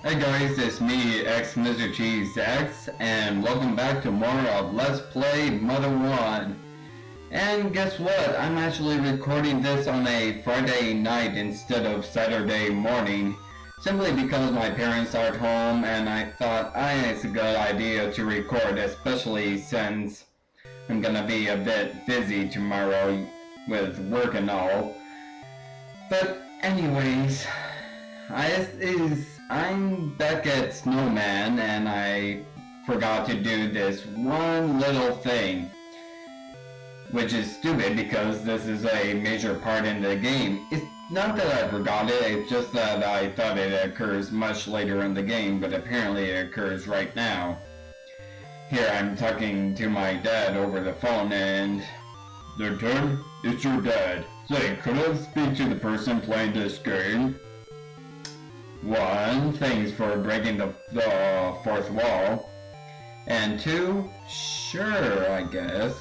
Hey guys, it's me, X Mr. Cheese X, and welcome back to more of Let's Play Mother 1. And guess what? I'm actually recording this on a Friday night instead of Saturday morning, simply because my parents are at home and I thought it's a good idea to record, especially since I'm gonna be a bit busy tomorrow with work and all. But anyways, I'm back at Snowman and I forgot to do this one little thing, which is stupid because this is a major part in the game. It's not that I forgot it, it's just that I thought it occurs much later in the game, but apparently it occurs right now. Here I'm talking to my dad over the phone and... Tim, it's your dad. Say, could I speak to the person playing this game? One, thanks for breaking the fourth wall. And two, sure, I guess.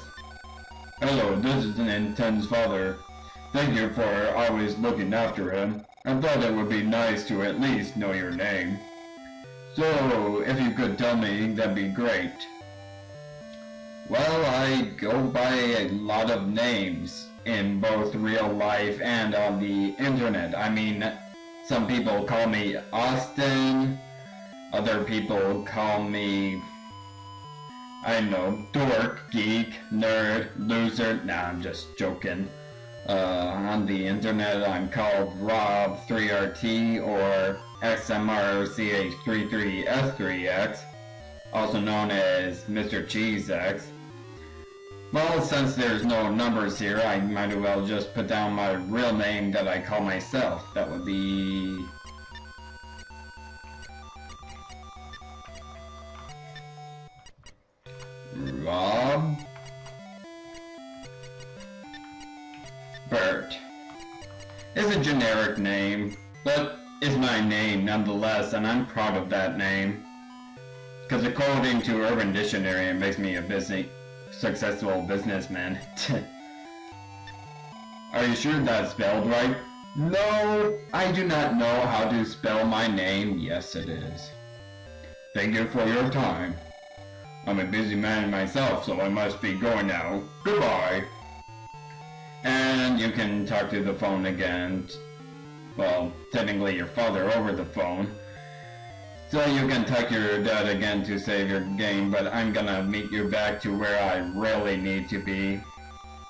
Hello, this is Ninten's father. Thank you for always looking after him. I thought it would be nice to at least know your name. So, if you could tell me, that'd be great. Well, I go by a lot of names in both real life and on the internet. I mean, some people call me Austin, other people call me, I don't know, dork, geek, nerd, loser. Nah, I'm just joking. On the internet I'm called Rob3RT or XMRCH33S3X, also known as Mr. Cheese X. Well, since there's no numbers here, I might as well just put down my real name that I call myself. That would be... Rob... Bert. It's a generic name, but it's my name nonetheless, and I'm proud of that name. Because according to Urban Dictionary, it makes me a successful businessman. Are you sure that's spelled right? No, I do not know how to spell my name. Yes, it is. Thank you for your time. I'm a busy man myself, so I must be going now. Goodbye. And you can talk to the phone again. Well, technically your father over the phone. So you can talk your dad again to save your game, but I'm gonna meet you back to where I really need to be.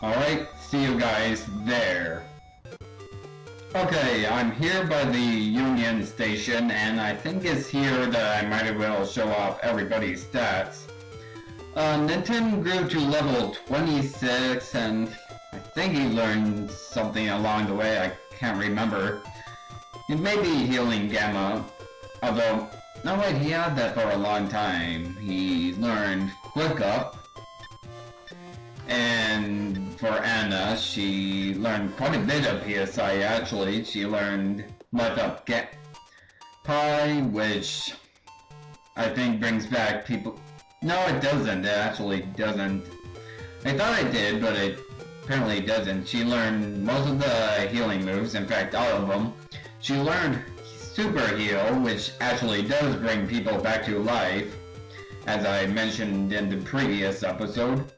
Alright, see you guys there. Okay, I'm here by the Union Station, and I think it's here that I might as well show off everybody's stats. Ninten grew to level 26, and I think he learned something along the way, I can't remember. It may be Healing Gamma, although... No wait, he had that for a long time. He learned Quick Up, and for Anna, she learned quite a bit of PSI actually. She learned Light Up Get Pi, which I think brings back people... No, it doesn't. It actually doesn't. I thought it did, but it apparently doesn't. She learned most of the healing moves, in fact all of them. She learned Super Heal, which actually does bring people back to life, as I mentioned in the previous episode.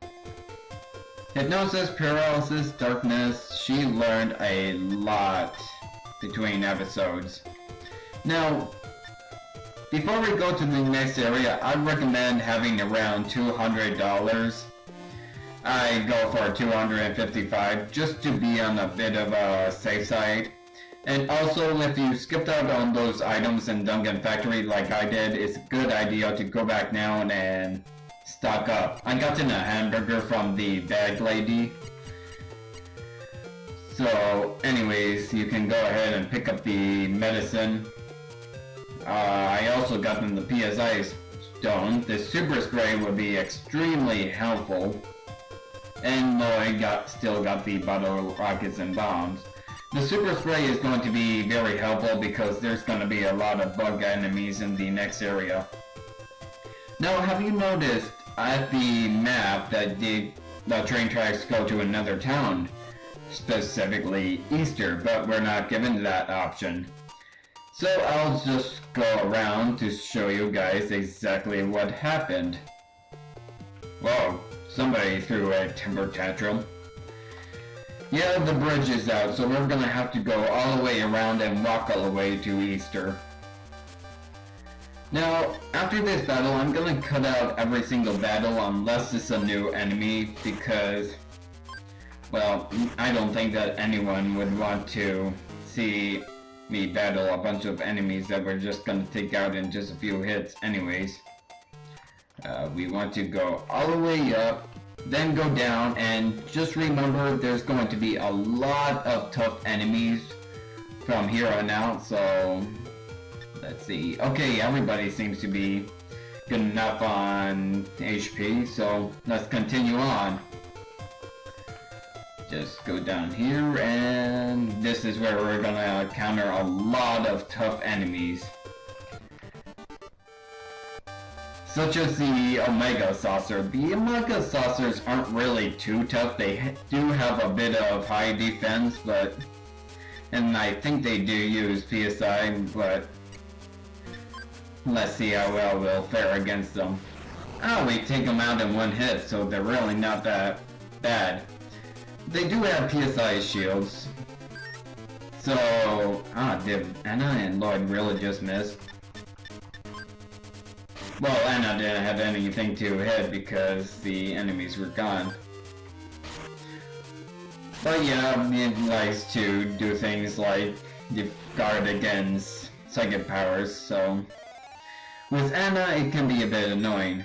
Hypnosis, Paralysis, Darkness, she learned a lot between episodes. Now, before we go to the next area, I recommend having around $200. I go for $255 just to be on a bit of a safe side. And also, if you skipped out on those items in Dungeon Factory like I did, it's a good idea to go back now and stock up. I got in a hamburger from the bag lady. So, anyways, you can go ahead and pick up the medicine. I also got them the PSI stone. The Super Spray would be extremely helpful. And Lloyd still got the bottle rockets and bombs. The Super Spray is going to be very helpful because there's going to be a lot of bug enemies in the next area. Now, have you noticed at the map that the train tracks go to another town? Specifically Easter, but we're not given that option. So I'll just go around to show you guys exactly what happened. Whoa, somebody threw a temper tantrum. Yeah, the bridge is out, so we're gonna have to go all the way around and walk all the way to Easter. Now, after this battle, I'm gonna cut out every single battle unless it's a new enemy, because, well, I don't think that anyone would want to see me battle a bunch of enemies that we're just gonna take out in just a few hits anyways. We want to go all the way up, then go down, and just remember there's going to be a lot of tough enemies from here on out, so let's see. Okay, everybody seems to be good enough on HP, so let's continue on. Just go down here, and this is where we're gonna encounter a lot of tough enemies. Such as the Omega Saucer. The Omega Saucers aren't really too tough. They do have a bit of high defense, and I think they do use PSI, but let's see how well we'll fare against them. Oh, we take them out in one hit, so they're really not that bad. They do have PSI shields. So, did Anna and Lloyd really just miss? Well, Anna didn't have anything to hit because the enemies were gone. But yeah, it likes to do things like guard against psychic powers, so with Anna it can be a bit annoying.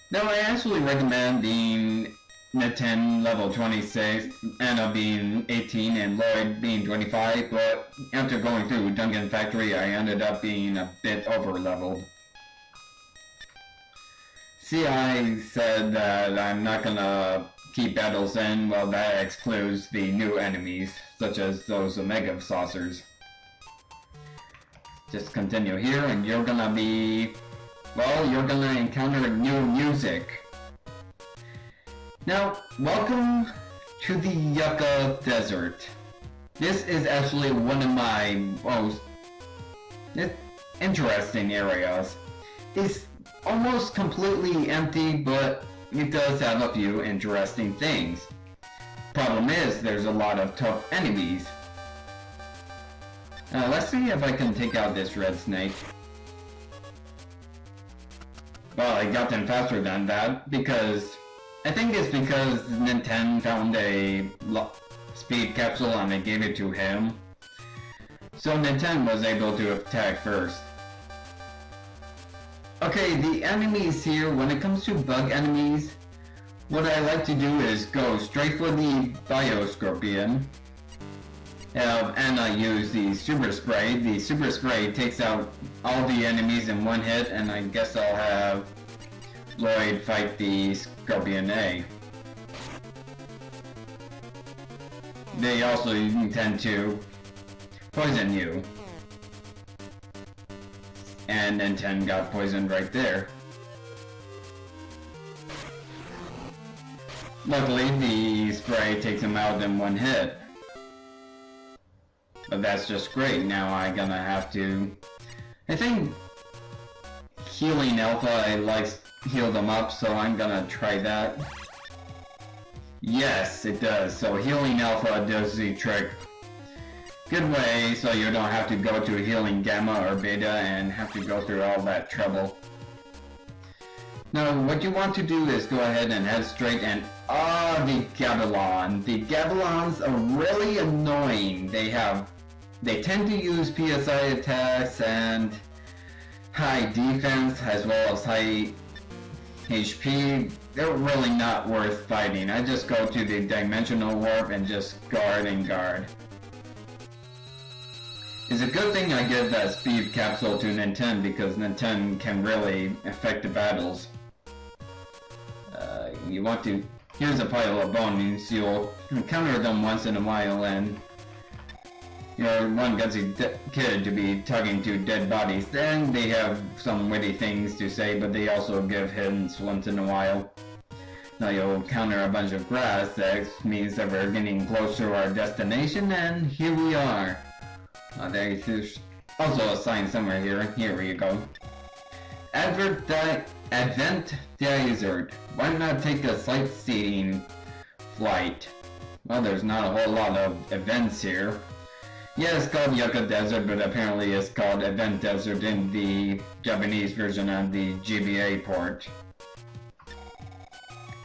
Now I actually recommend being Neten level 26, Anna being 18 and Lloyd being 25, but after going through Dungeon Factory I ended up being a bit over leveled. See, I said that I'm not gonna keep battles in, well that excludes the new enemies, such as those Omega Saucers. Just continue here and you're gonna encounter new music. Now, welcome to the Yucca Desert. This is actually one of my most interesting areas. It's almost completely empty, but it does have a few interesting things. Problem is, there's a lot of tough enemies. Let's see if I can take out this red snake. Well, I got them faster than that, because I think it's because Nintendo found a speed capsule and I gave it to him. So Nintendo was able to attack first. Okay, the enemies here, when it comes to bug enemies, what I like to do is go straight for the Bioscorpion. And I use the Super Spray. The Super Spray takes out all the enemies in one hit, and I guess I'll have Lloyd fight the Scorpion A. They also intend to poison you. And Nintendo got poisoned right there. Luckily, the spray takes him out in one hit. But that's just great. Now I'm gonna have to... I think Healing Alpha likes heal them up, so I'm gonna try that. Yes, it does. So Healing Alpha does the trick. Good way, so you don't have to go to Healing Gamma or Beta and have to go through all that trouble. Now, what you want to do is go ahead and head straight and... the Gavilon. The Gavilons are really annoying. They tend to use PSI attacks and high defense as well as high HP. They're really not worth fighting. I just go to the Dimensional Warp and just guard and guard. It's a good thing I give that speed capsule to Nintendo because Nintendo can really affect the battles. You want to... Here's a pile of bones. You'll encounter them once in a while and you're one gutsy kid to be talking to dead bodies. Then they have some witty things to say, but they also give hints once in a while. Now you'll encounter a bunch of grass. That means that we're getting close to our destination, and here we are. Also a sign somewhere here. Here we go. Advent Desert. Why not take a sightseeing flight? Well, there's not a whole lot of events here. Yeah, it's called Yucca Desert, but apparently it's called Advent Desert in the Japanese version of the GBA port.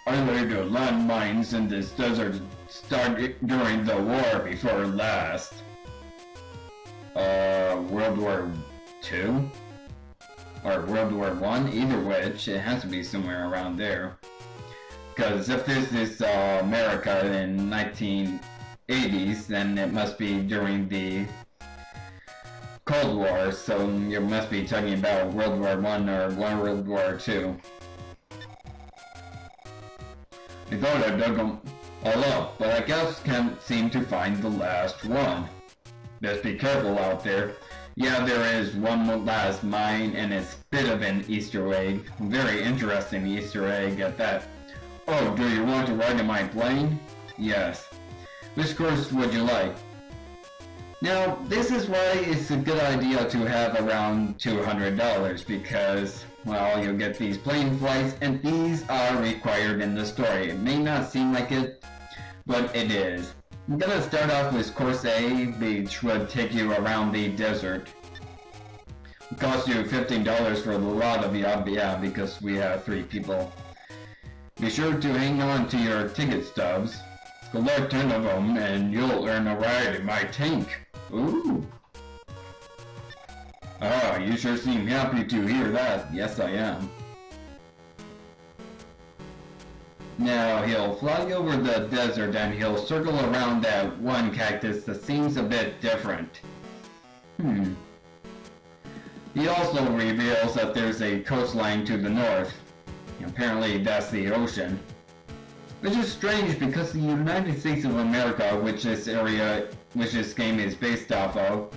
I laid a landmines in this desert started during the war before last. World War II? Or World War I? Either which, it has to be somewhere around there. Because if this is America in 1980s, then it must be during the Cold War, so you must be talking about World War I or World War II. I thought I dug them all up, but I just can't seem to find the last one. Just be careful out there. Yeah, there is one last mine, and it's a bit of an Easter egg. Very interesting Easter egg at that. Oh, do you want to ride in my plane? Yes. Which course would you like? Now, this is why it's a good idea to have around $200, because, well, you'll get these plane flights, and these are required in the story. It may not seem like it, but it is. I'm gonna start off with Course A, which would take you around the desert. It costs you $15 for the lot of you, yeah, because we have 3 people. Be sure to hang on to your ticket stubs. Collect 10 of them, and you'll earn a ride in my tank. Ooh. Ah, you sure seem happy to hear that. Yes, I am. Now, he'll fly over the desert and he'll circle around that one cactus that seems a bit different. He also reveals that there's a coastline to the north. Apparently, that's the ocean. Which is strange because the United States of America, which this game is based off of,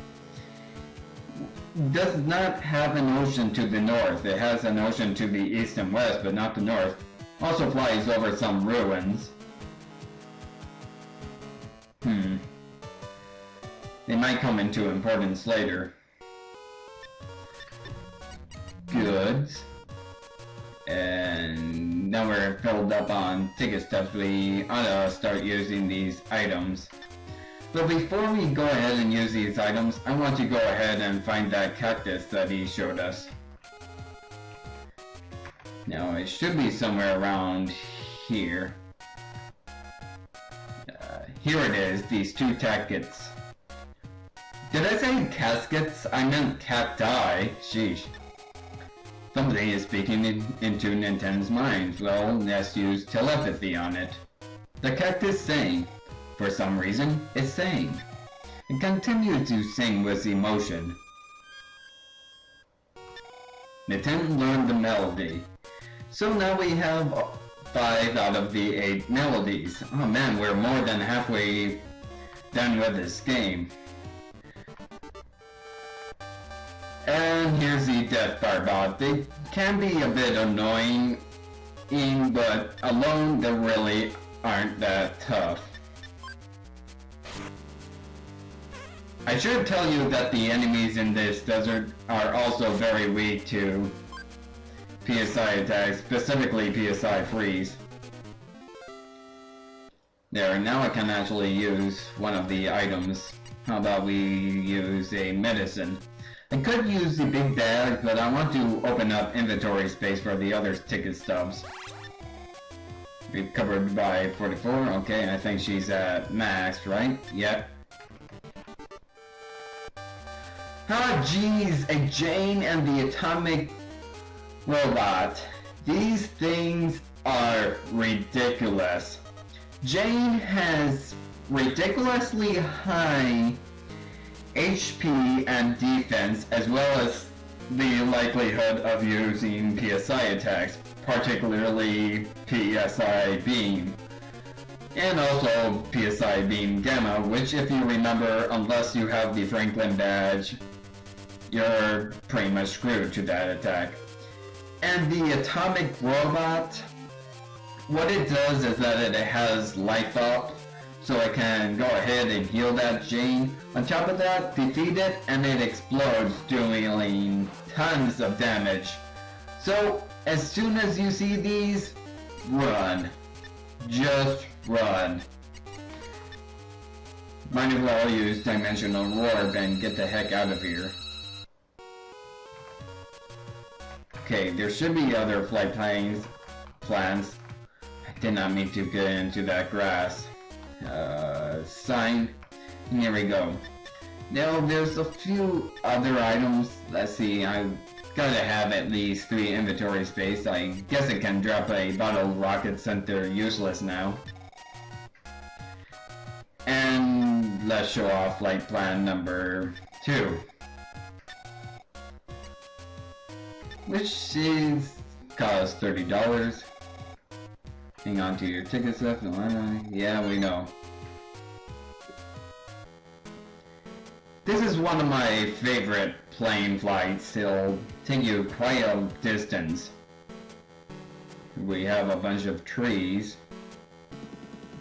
does not have an ocean to the north. It has an ocean to the east and west, but not the north. Also flies over some ruins. They might come into importance later. Goods. And now we're filled up on ticket stubs, we ought to start using these items. But before we go ahead and use these items, I want to go ahead and find that cactus that he showed us. Now it should be somewhere around here. Here it is, these 2 caskets. Did I say caskets? I meant cacti. Sheesh. Something is speaking into Nintendo's mind. Well, let's use telepathy on it. The cactus sang. For some reason, it sang. It continued to sing with emotion. Nintendo learned the melody. So now we have 5 out of the 8 melodies. Oh man, we're more than halfway done with this game. And here's the Death Barbot. They can be a bit annoying, but alone they really aren't that tough. I should tell you that the enemies in this desert are also very weak to PSI attacks, specifically PSI freeze. There, now I can actually use one of the items. How about we use a medicine? I could use the big bag, but I want to open up inventory space for the other ticket stubs. We've covered by 44, okay, I think she's at max, right? Yep. Ah, geez, a Jane and the atomic robot. These things are ridiculous. Jane has ridiculously high HP and defense, as well as the likelihood of using PSI attacks, particularly PSI Beam. And also PSI Beam Gamma, which, if you remember, unless you have the Franklin badge, you're pretty much screwed to that attack. And the atomic robot, what it does is that it has life up, so I can go ahead and heal that Jane. On top of that, defeat it, and it explodes, doing tons of damage. So, as soon as you see these, run. Just run. Might as well use Dimensional Orb and get the heck out of here. Okay, there should be other flight plans. I did not mean to get into that grass. Sign. Here we go. Now, there's a few other items. Let's see, I gotta have at least 3 inventory space. I guess it can drop a bottle rocket since they're useless now. And let's show off flight plan number 2. Which is costs $30. Hang on to your ticket stuff. Yeah, we know. This is one of my favorite plane flights. It'll take you quite a distance. We have a bunch of trees.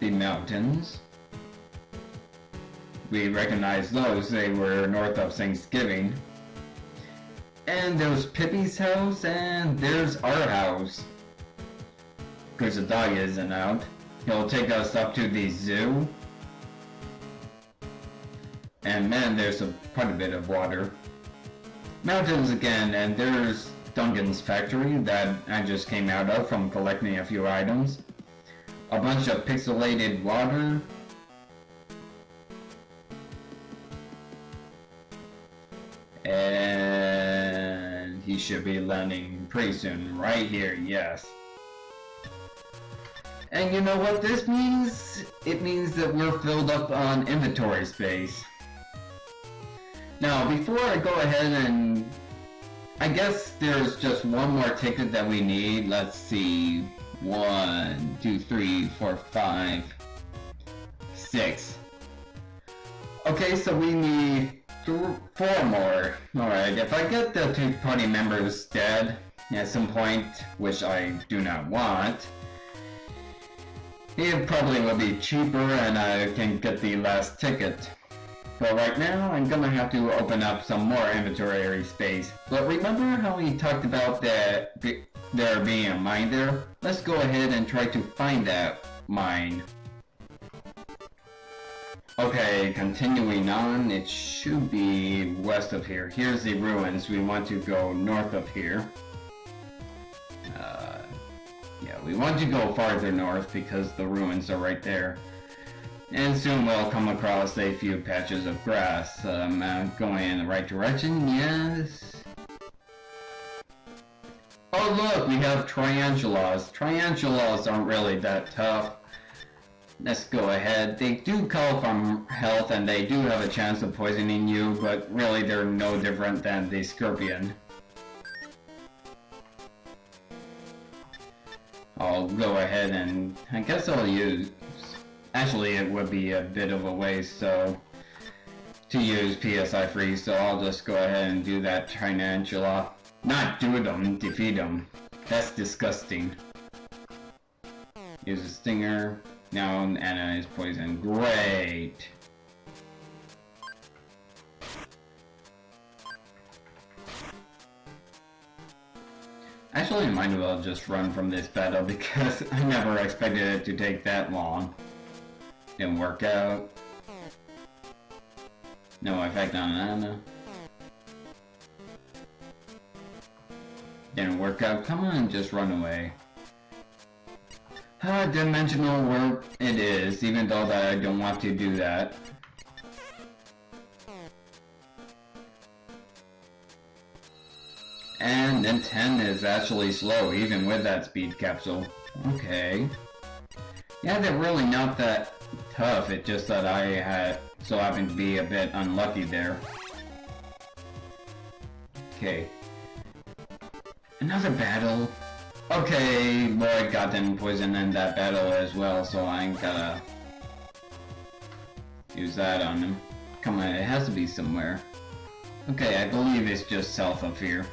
The mountains. We recognize those. They were north of Thanksgiving. And there's Pippi's house, and there's our house. Because the dog isn't out. He'll take us up to the zoo. And man, there's quite a bit of water. Mountains again, and there's Duncan's factory that I just came out of from collecting a few items. A bunch of pixelated water. And he should be landing pretty soon, right here, yes. And you know what this means? It means that we're filled up on inventory space. Now, before I go ahead and... I guess there's just one more ticket that we need. Let's see. 1, 2, 3, 4, 5, 6. Okay, so we need 4 more. Alright, if I get the 2 party members dead at some point, which I do not want, it probably will be cheaper and I can get the last ticket. But right now, I'm gonna have to open up some more inventory space. But remember how we talked about there being a mine there? Let's go ahead and try to find that mine. Okay, continuing on, it should be west of here. Here's the ruins. We want to go north of here. Yeah, we want to go farther north because the ruins are right there. And soon we'll come across a few patches of grass. Going in the right direction, yes. Oh look, we have Triangulas. Triangulas aren't really that tough. Let's go ahead. They do call from health and they do have a chance of poisoning you, but really they're no different than the Scorpion. I'll go ahead and I guess I'll use... Actually, it would be a bit of a waste to use PSI Freeze, so I'll just go ahead and do that Tarantula. Not do them, defeat them. That's disgusting. Use a Stinger. Now Anna is poisoned. Great! Actually, I might as well just run from this battle because I never expected it to take that long. Didn't work out. No effect on Anna. Didn't work out. Come on, just run away. Dimensional work it is, even though that I don't want to do that. And then 10 is actually slow, even with that speed capsule. Okay. Yeah, they're really not that tough, it's just that I so happened to be a bit unlucky there. Okay. Another battle. Okay, Lloyd got them poisoned in that battle as well, so I gotta use that on him. Come on, it has to be somewhere. Okay, I believe it's just south of here.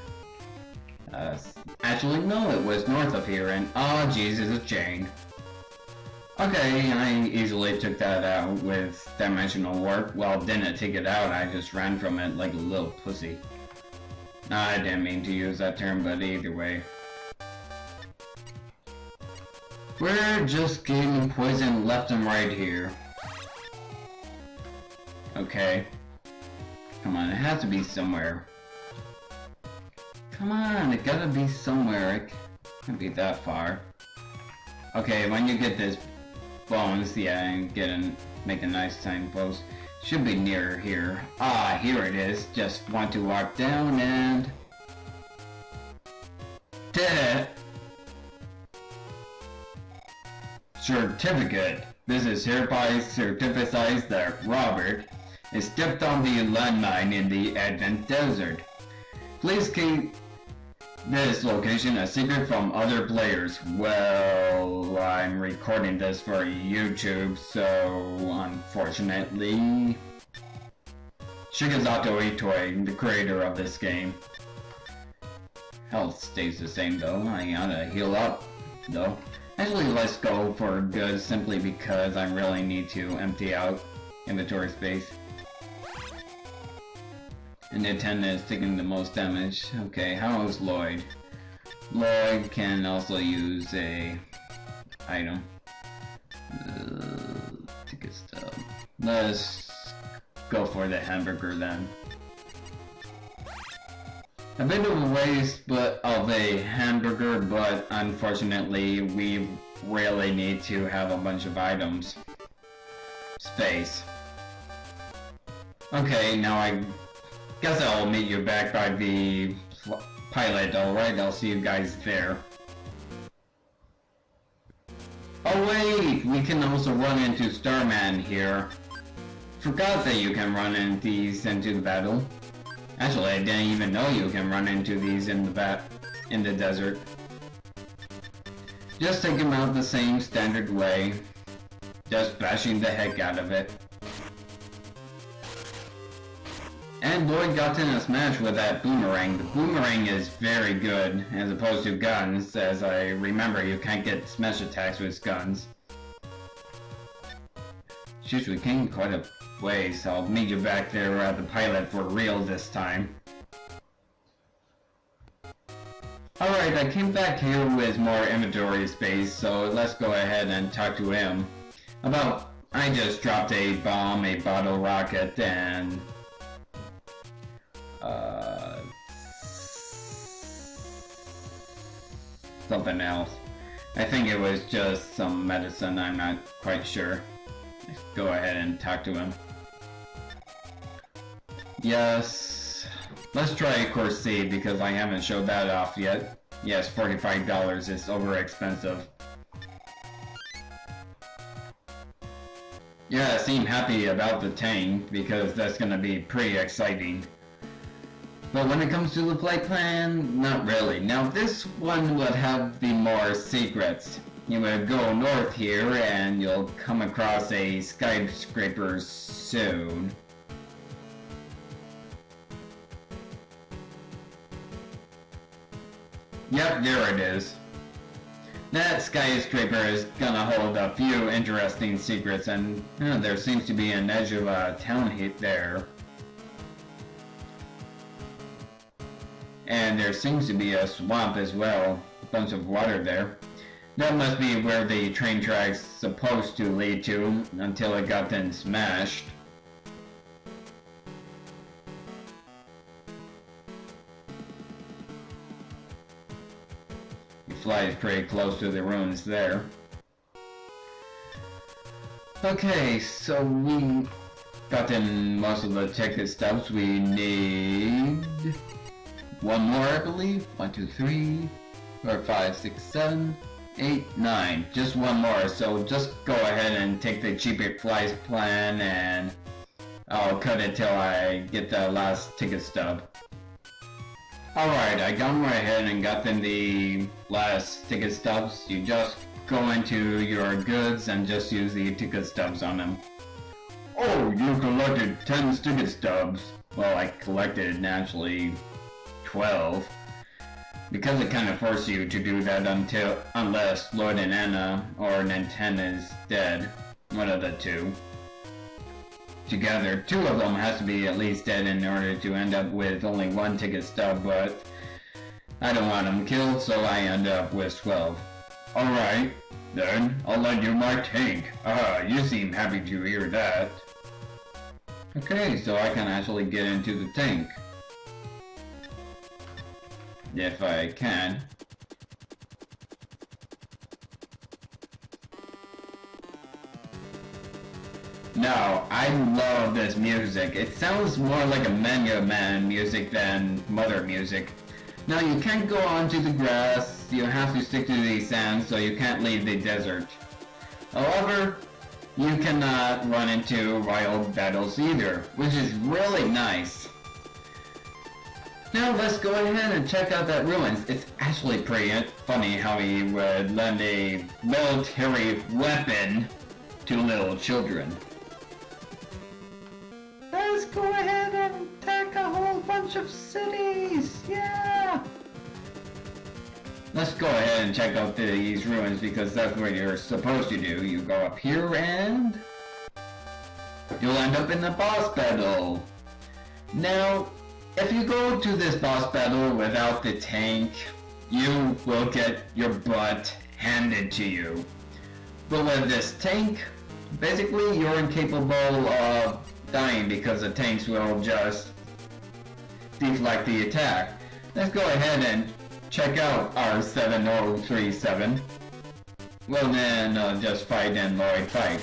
Actually, no, it was north of here, and oh, Jesus, it's Jane. Okay, I easily took that out with dimensional warp. Well, didn't take it out, I just ran from it like a little pussy. I didn't mean to use that term, but either way. We're just getting poisoned left and right here. Okay. Come on, it has to be somewhere. Come on, it gotta be somewhere. It can't be that far. Okay, when you get this bones, yeah, and make a nice signpost. Should be near here. Ah, here it is. Just want to walk down and... Did it! Certificate. This is hereby certified that Robert is stepped on the landmine in the Advent Desert. Please keep this location a secret from other players. Well, I'm recording this for YouTube, so unfortunately... Shigesato Itoi, the creator of this game. Health stays the same though. I gotta heal up though. Actually, let's go for good simply because I really need to empty out inventory space. And Nintendo is taking the most damage. Okay, how is Lloyd? Lloyd can also use a item. Ticket stub. Let's go for the hamburger then. A bit of a waste of a hamburger, but unfortunately we really need to have a bunch of items. Space. Okay, now I guess I'll meet you back by the pilot, alright? I'll see you guys there. Oh wait! We can also run into Starman here. Forgot that you can run into these into the battle. Actually, I didn't even know you can run into these in the desert. Just take him out the same standard way. Just bashing the heck out of it. And Lloyd got in a smash with that boomerang. The boomerang is very good, as opposed to guns, as I remember you can't get smash attacks with guns. Jeez, we came quite a ways. I'll meet you back there at the pilot for real this time. Alright, I came back here with more inventory space, so let's go ahead and talk to him. I just dropped a bomb, a bottle rocket, and... something else. I think it was just some medicine, I'm not quite sure. Let's go ahead and talk to him. Yes. Let's try course C because I haven't showed that off yet. Yes, $45 is over expensive. Yeah, I seem happy about the tank because that's gonna be pretty exciting. But when it comes to the play plan, not really. Now this one would have the more secrets. You would go north here and you'll come across a skyscraper soon. Yep, there it is. That skyscraper is gonna hold a few interesting secrets, and there seems to be an edge of a town hit there. And there seems to be a swamp as well, a bunch of water there. That must be where the train track's supposed to lead to, until it got then smashed. Flies pretty close to the ruins there. Okay, so we got in most of the ticket stubs. We need one more, I believe. 1, 2, 3, 4, 5, 6, 7, 8, 9. Just one more. So just go ahead and take the cheaper flies plan, and I'll cut it till I get the last ticket stub. Alright, I gone right ahead and got them the last ticket stubs. You just go into your goods and just use the ticket stubs on them. Oh, you collected 10 ticket stubs. Well, I collected naturally 12. Because it kind of forces you to do that unless Lord and Anna or Nintendo is dead. One of the two. Together, two of them has to be at least dead in order to end up with only one ticket stub, but I don't want them killed, so I end up with 12. Alright, then I'll lend you my tank. You seem happy to hear that. Okay, so I can actually get into the tank. If I can. Now, I love this music. It sounds more like a Mega Man music than Mother music. Now, you can't go onto the grass. You have to stick to the sand, so you can't leave the desert. However, you cannot run into wild battles either, which is really nice. Now let's go ahead and check out that ruins. It's actually pretty funny how he would lend a military weapon to little children. Let's go ahead and attack a whole bunch of cities! Yeah! Let's go ahead and check out these ruins because that's what you're supposed to do. You go up here and you'll end up in the boss battle. Now, if you go to this boss battle without the tank, you will get your butt handed to you. But with this tank, basically you're incapable of dying because the tanks will just deflect the attack. Let's go ahead and check out our 7037. Well then, just fight and Lloyd fight.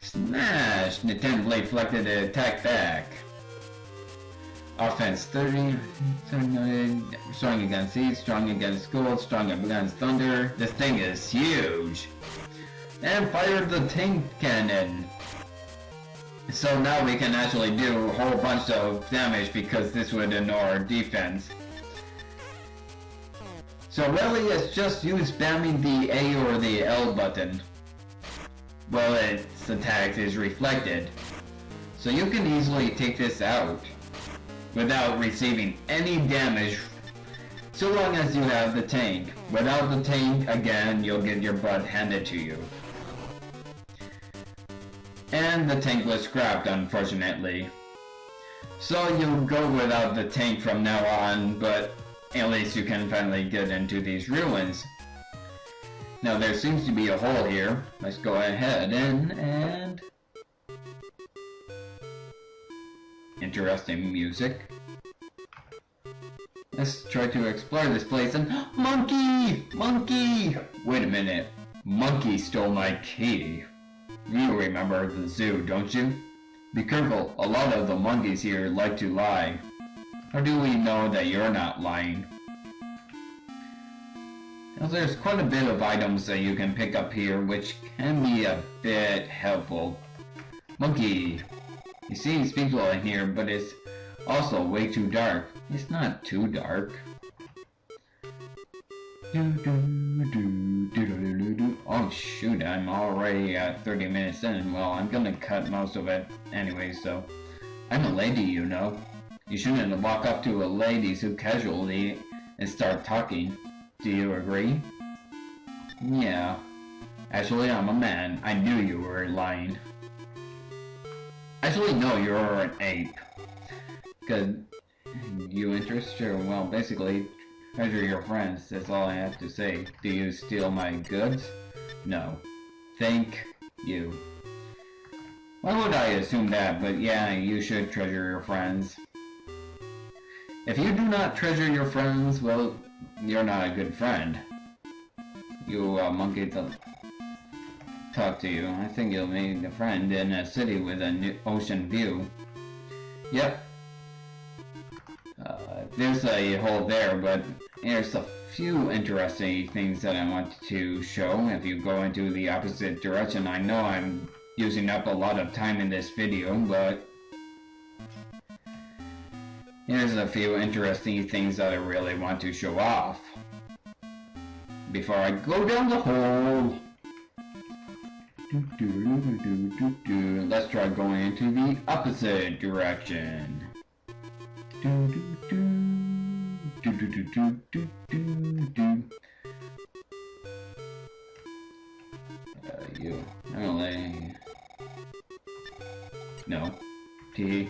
Smash! Nintendo Blade deflected the attack back. Offense 30, strong against heat, strong against gold, strong against thunder. This thing is huge! And fired the tank cannon! So now we can actually do a whole bunch of damage because this would ignore our defense. So really it's just you spamming the A or the L button. Well, its attack is reflected. So you can easily take this out without receiving any damage, so long as you have the tank. Without the tank, again, you'll get your butt handed to you. And the tank was scrapped, unfortunately. So you'll go without the tank from now on, but at least you can finally get into these ruins. Now there seems to be a hole here. Let's go ahead and interesting music. Let's try to explore this place and Monkey! Monkey! Wait a minute. Monkey stole my key. You remember the zoo, don't you? Be careful, a lot of the monkeys here like to lie. How do we know that you're not lying? Now there's quite a bit of items that you can pick up here, which can be a bit helpful. Monkey! You see, it's peaceful in here, but it's also way too dark. It's not too dark. Oh shoot, I'm already at 30 minutes in. Well, I'm gonna cut most of it anyway, so... I'm a lady, you know. You shouldn't walk up to a lady so casually and start talking. Do you agree? Yeah. Actually, I'm a man. I knew you were lying. Actually, no, you're an ape. Cause you interest your, well, basically, treasure your friends, that's all I have to say. Do you steal my goods? No. Thank you. Why would I assume that? But yeah, you should treasure your friends. If you do not treasure your friends, well, you're not a good friend. You monkey to talk to you. I think you'll make a friend in a city with an ocean view. Yep. There's a hole there, but there's a few interesting things that I want to show. If you go into the opposite direction, I know I'm using up a lot of time in this video, but here's a few interesting things that I really want to show off before I go down the hole. Let's try going into the opposite direction. You. Really? No. T.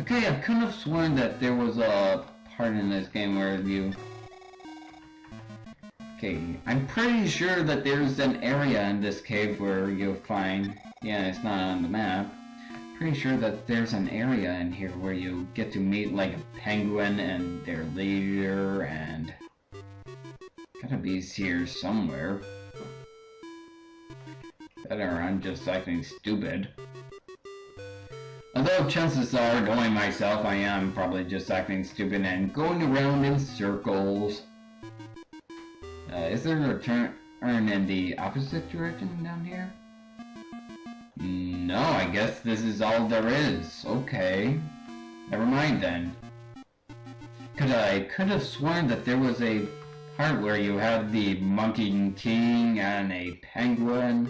Okay, I could have sworn that there was a part in this game where you... Okay, I'm pretty sure that there's an area in this cave where you'll find... Yeah, it's not on the map. Pretty sure that there's an area in here where you get to meet like a penguin and their leader and... Gotta be here somewhere. Better, I'm just acting stupid. Although chances are, knowing myself, I am probably just acting stupid and going around in circles. Is there a turn in the opposite direction down here? No, I guess this is all there is. Okay. Never mind then. I could have sworn that there was a part where you had the Monkey King and a penguin.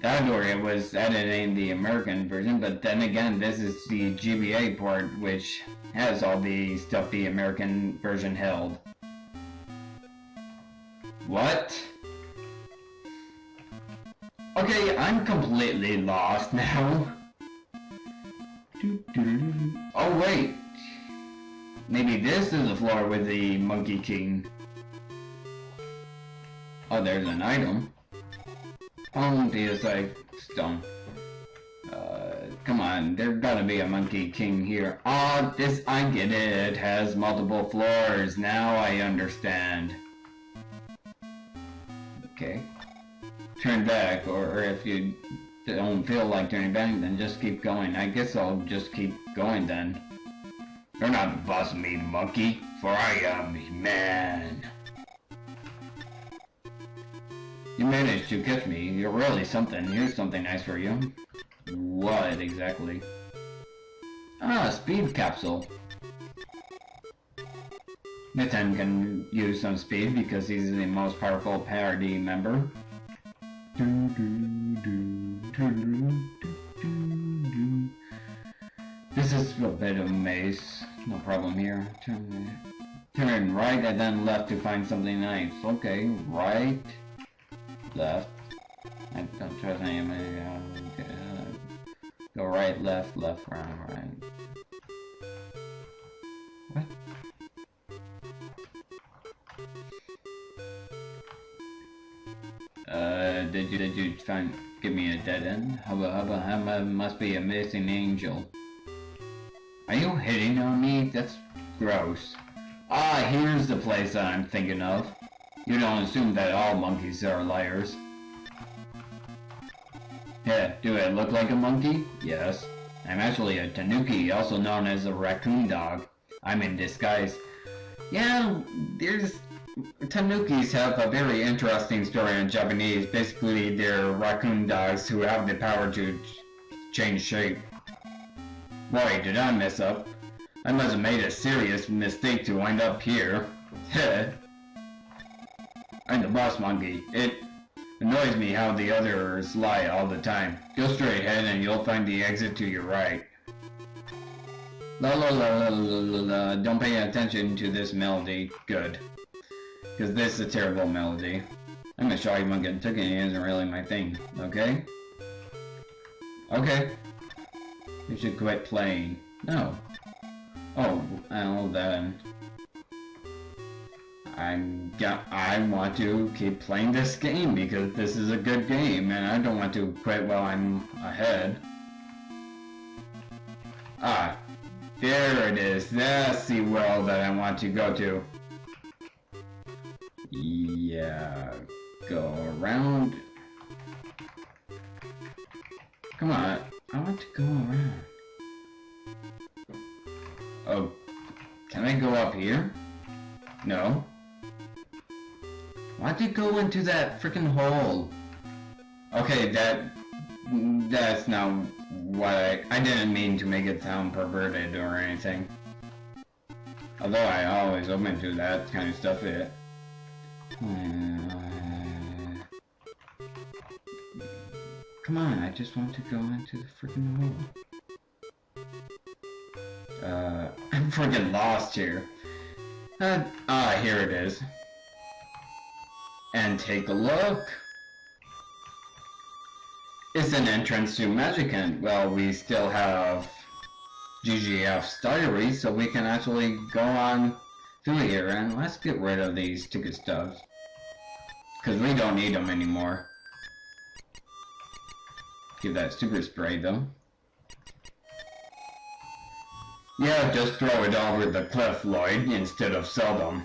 That area was added in the American version, but then again, this is the GBA part, which has all the stuff the American version held. What? Okay, I'm completely lost now. Oh wait, maybe this is the floor with the Monkey King. Oh, there's an item. Oh, PSI stone. Come on, there gotta be a Monkey King here. Oh, this, I get it. It has multiple floors. Now I understand. Okay. Turn back, or if you don't feel like turning back, then just keep going. I guess I'll just keep going then. You're not the boss of me, monkey, for I am the man. You managed to catch me. You're really something. Here's something nice for you. What exactly? Ah, speed capsule. Mitten can use some speed because he's the most powerful party member. This is a bit of a maze. No problem here. Turn right and then left to find something nice. Okay, right. Left. I don't trust any of my, go right, left, left, right. What? Did you try and give me a dead end? Hubba, must be a missing angel. Are you hitting on me? That's gross. Ah, here's the place that I'm thinking of. You don't assume that all monkeys are liars. Yeah, do I look like a monkey? Yes. I'm actually a tanuki, also known as a raccoon dog. I'm in disguise. Yeah, tanukis have a very interesting story in Japanese. Basically, they're raccoon dogs who have the power to change shape. Boy, did I mess up. I must have made a serious mistake to wind up here. Heh. I'm the boss monkey. It annoys me how the others lie all the time. Go straight ahead and you'll find the exit to your right. La la la la la la la. Don't pay attention to this melody. Good. Because this is a terrible melody. I'm a shy monkey. It isn't really my thing. Okay? Okay. You should quit playing. No. Oh, well then. I want to keep playing this game because this is a good game and I don't want to quit while I'm ahead. Ah, there it is. That's the world that I want to go to. Yeah, go around. Come on, I want to go around. Oh, can I go up here? No. Why'd you go into that freaking hole? Okay, that's not what I didn't mean to make it sound perverted or anything. Although I always open to that kind of stuff. Come on, I just want to go into the freaking hole. I'm freaking lost here. Here it is. And take a look. It's an entrance to Magicant. Well, we still have GGF's diary, so we can actually go on through here, and let's get rid of these ticket stubs. Because we don't need them anymore. Give that super spray though. Yeah, just throw it over the cliff, Lloyd, instead of sell them.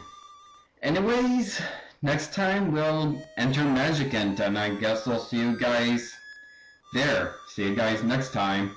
Anyways, next time we'll enter Magicant, and I guess I'll see you guys there. See you guys next time.